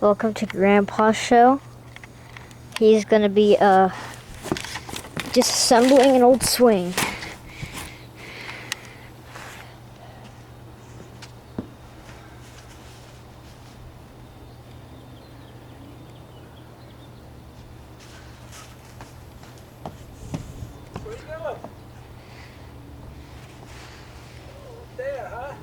Welcome to Grandpa's show. He's gonna be disassembling an old swing. Where you going? There, huh?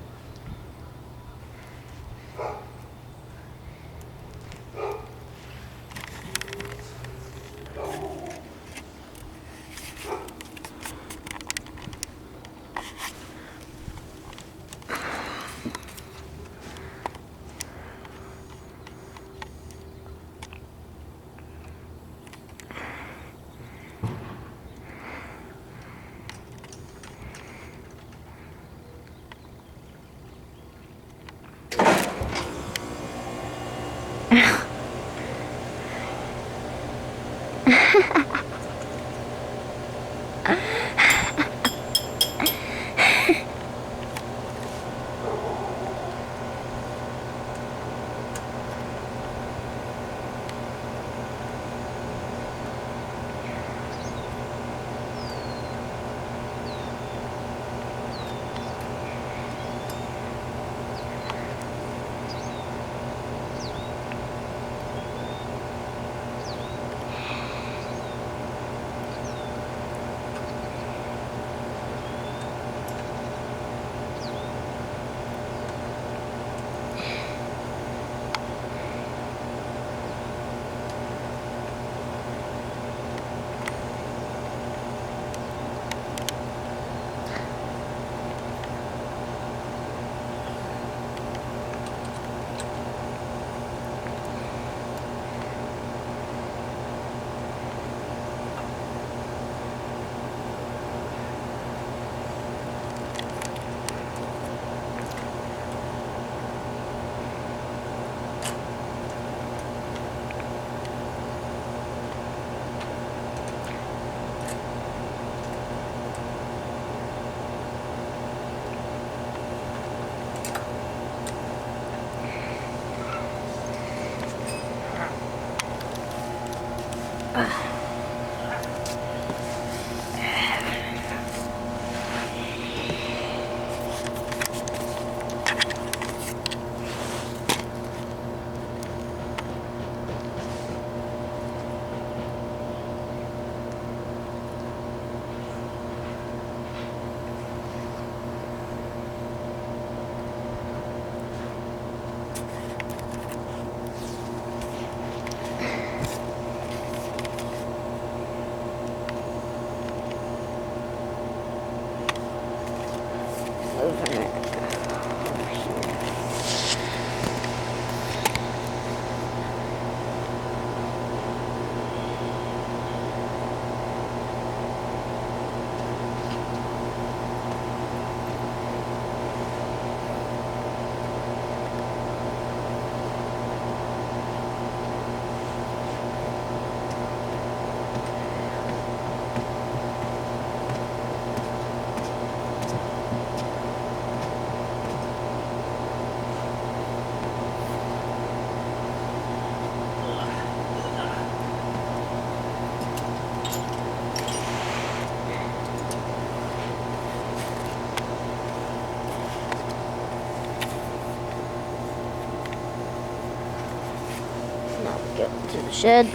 Now we go to the shed.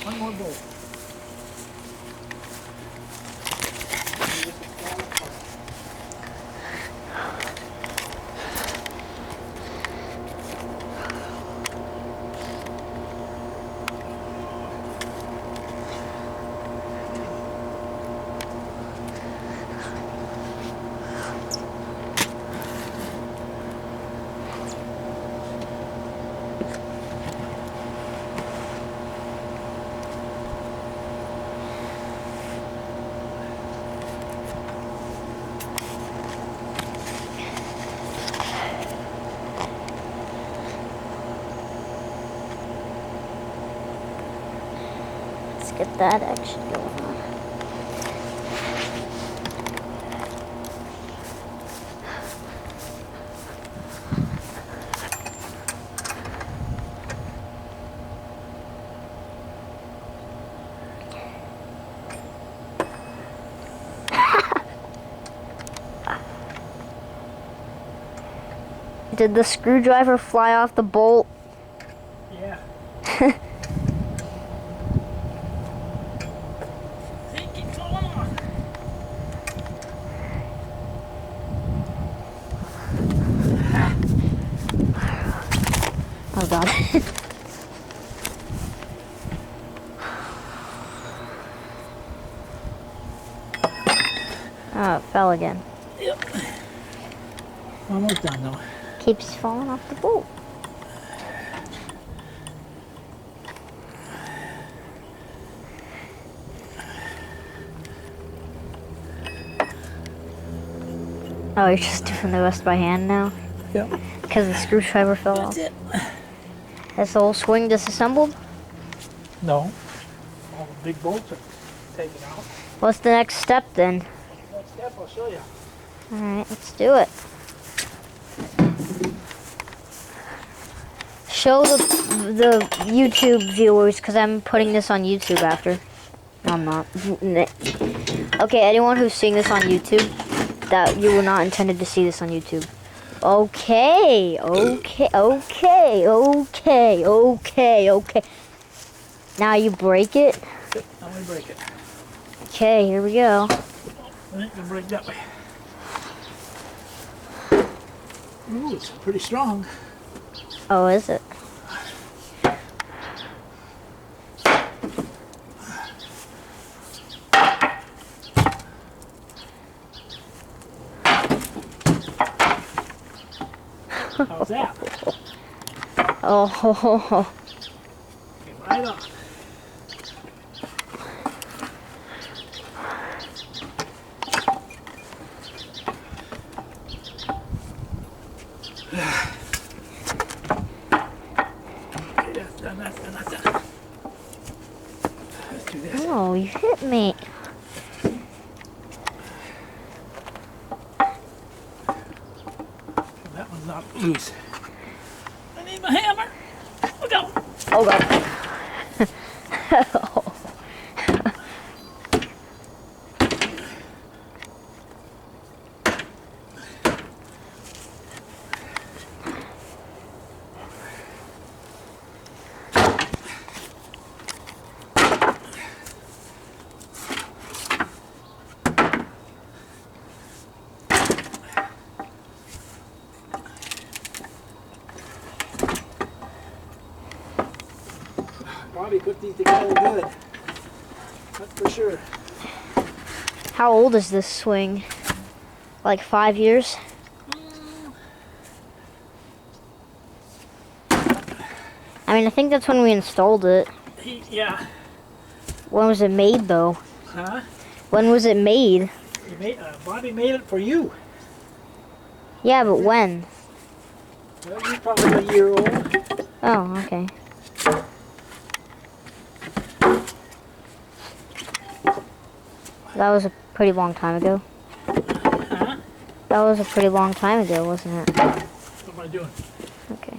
One more bowl. get that action going on. Did the screwdriver fly off the bolt? Yeah. Hey, keep going on. Oh god. Oh, it fell again. Yep. Almost done though. Keeps falling off the bolt. Oh, you're just doing the rest by hand now? Yep. Because the screwdriver fell off. That's it. That's the whole swing disassembled? No. All the big bolts are taken out. What's the next step then? Next step, I'll show you. Alright, let's do it. Show the YouTube viewers, because I'm putting this on YouTube after. No, I'm not. Okay, anyone who's seeing this on YouTube, that you were not intended to see this on YouTube. Okay. Now you break it. Now we break it. Okay, here we go. I think we'll break that way. Ooh, it's pretty strong. Oh, is it? How's that? Oh. Okay, right on. Okay, that's done. Let's do this. Oh, you hit me. That one's not loose. I need my hammer. Look out. Oh god. Bobby put these together good. That's for sure. How old is this swing? Like 5 years? I mean, I think that's when we installed it. Yeah. When was it made, though? Huh? When was it made? Bobby made it for you. Yeah, but when? Well, you're probably a year old. Oh, okay. That was a pretty long time ago. Huh? That was a pretty long time ago, wasn't it? What am I doing? Okay.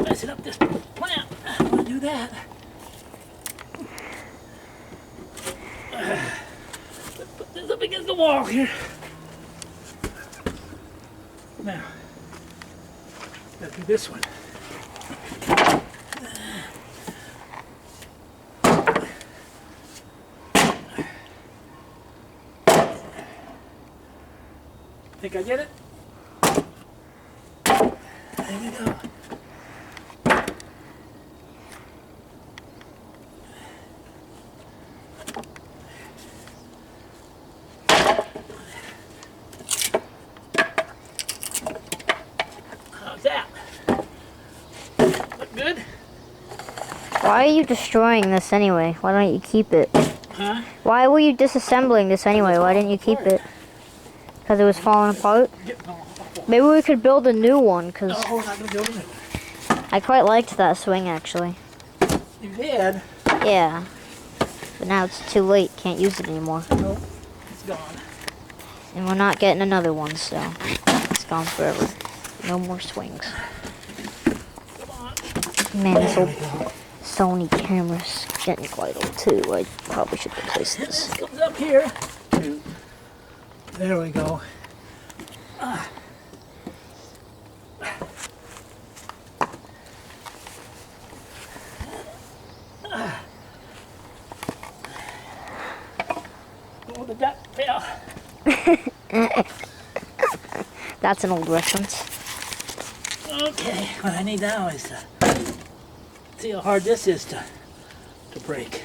Messing up this plant. I don't want to do that. Let's put this up against the wall here. Now, let's do this one. Think I get it? There we go. How's that? Look good? Why are you destroying this anyway? Why don't you keep it? Huh? Why were you disassembling this anyway? Why didn't you keep it? Because it was falling apart? Maybe we could build a new one, because No, we're not going to build a new one. I quite liked that swing, actually. You did? Yeah. But now it's too late. Can't use it anymore. Nope, it's gone. And we're not getting another one, so it's gone forever. No more swings. Come on. Man, this There old we go. Sony camera's getting quite old too. I probably should replace this. This comes up here. There we go. Oh, the duck fell. That's an old reference. Okay, what I need now is to see how hard this is to break.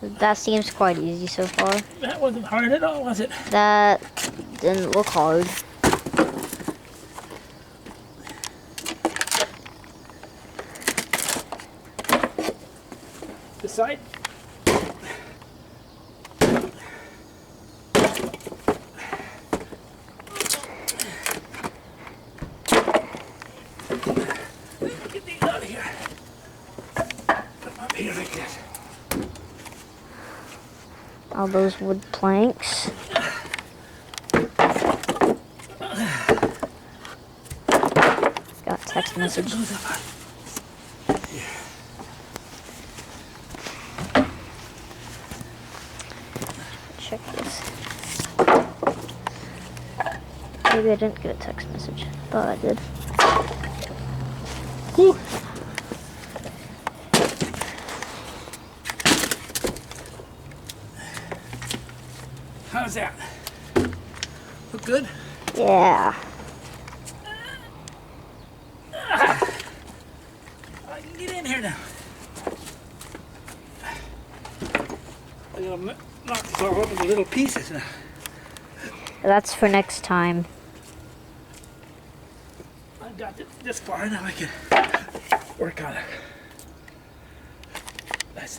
That seems quite easy so far. That wasn't hard at all, was it? That didn't look hard. This side? Get these out of here. Put them up here like this. All those wood planks. Got text message. Goes up. Check this. Maybe I didn't get a text message. Thought I did. Whew. How's that? Look good? Yeah. I can get in here now. I gotta knock this all up into little pieces now. That's for next time. I've got this far now. I can work on it. That's